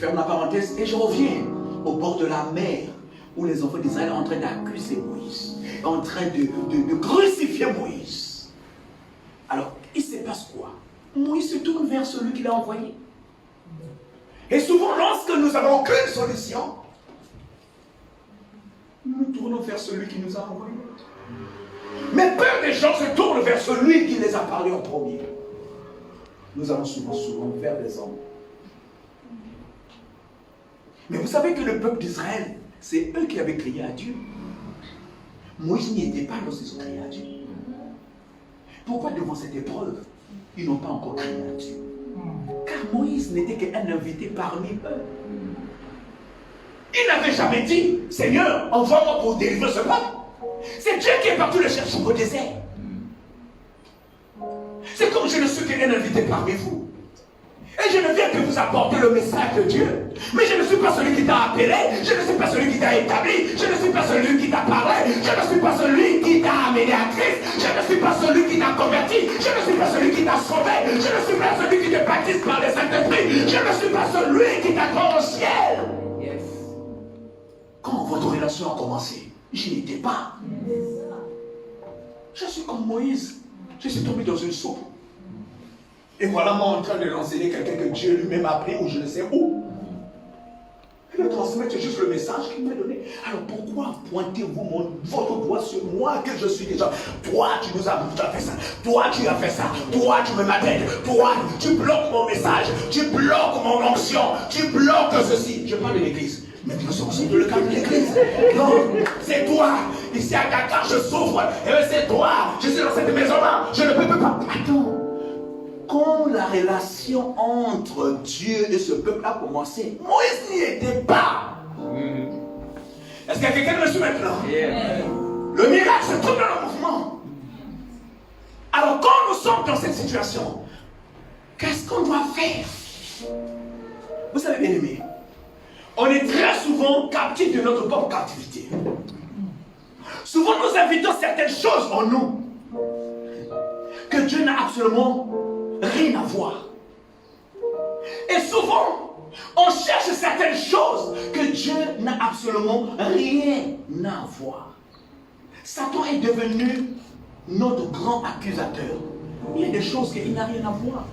ferme la parenthèse et je reviens au bord de la mer où les enfants d'Israël sont en train d'accuser Moïse, en train de crucifier Moïse. Alors, il se passe quoi? Moïse se tourne vers celui qui l'a envoyé. Et souvent, lorsque nous n'avons aucune solution, nous nous tournons vers celui qui nous a envoyés. Mais peu de gens se tournent vers celui qui les a parlé en premier. Nous allons souvent vers les hommes. Mais vous savez que le peuple d'Israël, c'est eux qui avaient crié à Dieu. Moïse n'y était pas lorsqu'ils ont crié à Dieu. Pourquoi devant cette épreuve, ils n'ont pas encore crié à Dieu? Car Moïse n'était qu'un invité parmi eux. Il n'avait jamais dit, Seigneur, envoie-moi pour délivrer ce peuple. C'est Dieu qui est parti le chercher au désert. C'est comme je ne suis qu'un invité parmi vous. Et je ne viens que vous apporter le message de Dieu. Mais je ne suis pas celui qui t'a appelé. Je ne suis pas celui qui t'a établi. Je ne suis pas celui qui t'a parlé. Je ne suis pas celui qui t'a amené à Christ. Je ne suis pas celui qui t'a converti. Je ne suis pas celui qui t'a sauvé. Je ne suis pas celui qui te baptise par les Saint-Esprit. Je ne suis pas celui qui t'attend au ciel. Yes. Quand votre relation a commencé, je n'y étais pas. Je suis comme Moïse. Je suis tombé dans une soupe. Et voilà moi en train de l'enseigner quelqu'un que Dieu lui-même a appelé ou je ne sais où. Et de transmettre juste le message qu'il m'a donné. Alors pourquoi pointez-vous votre doigt sur moi que je suis déjà? Toi tu nous as fait ça. Toi tu as fait ça. Toi tu me m'attends. Toi tu bloques mon message. Tu bloques mon onction. Tu bloques ceci. Je parle de l'église. Mais nous sommes aussi dans le cadre de l'église. Non, c'est toi. Ici à Dakar, je souffre. Et c'est toi. Je suis dans cette maison-là. Je ne peux pas. Attends. Quand la relation entre Dieu et ce peuple a commencé, Moïse n'y était pas. Est-ce qu'il y a quelqu'un qui me suit maintenant? Le miracle se trouve dans le mouvement. Alors quand nous sommes dans cette situation, qu'est-ce qu'on doit faire? Vous savez bien aimé, on est très souvent captifs de notre propre captivité. Souvent nous invitons certaines choses en nous que Dieu n'a absolument rien à voir. Et souvent, on cherche certaines choses que Dieu n'a absolument rien à voir. Satan est devenu notre grand accusateur. Il y a des choses qu'il n'a rien à voir.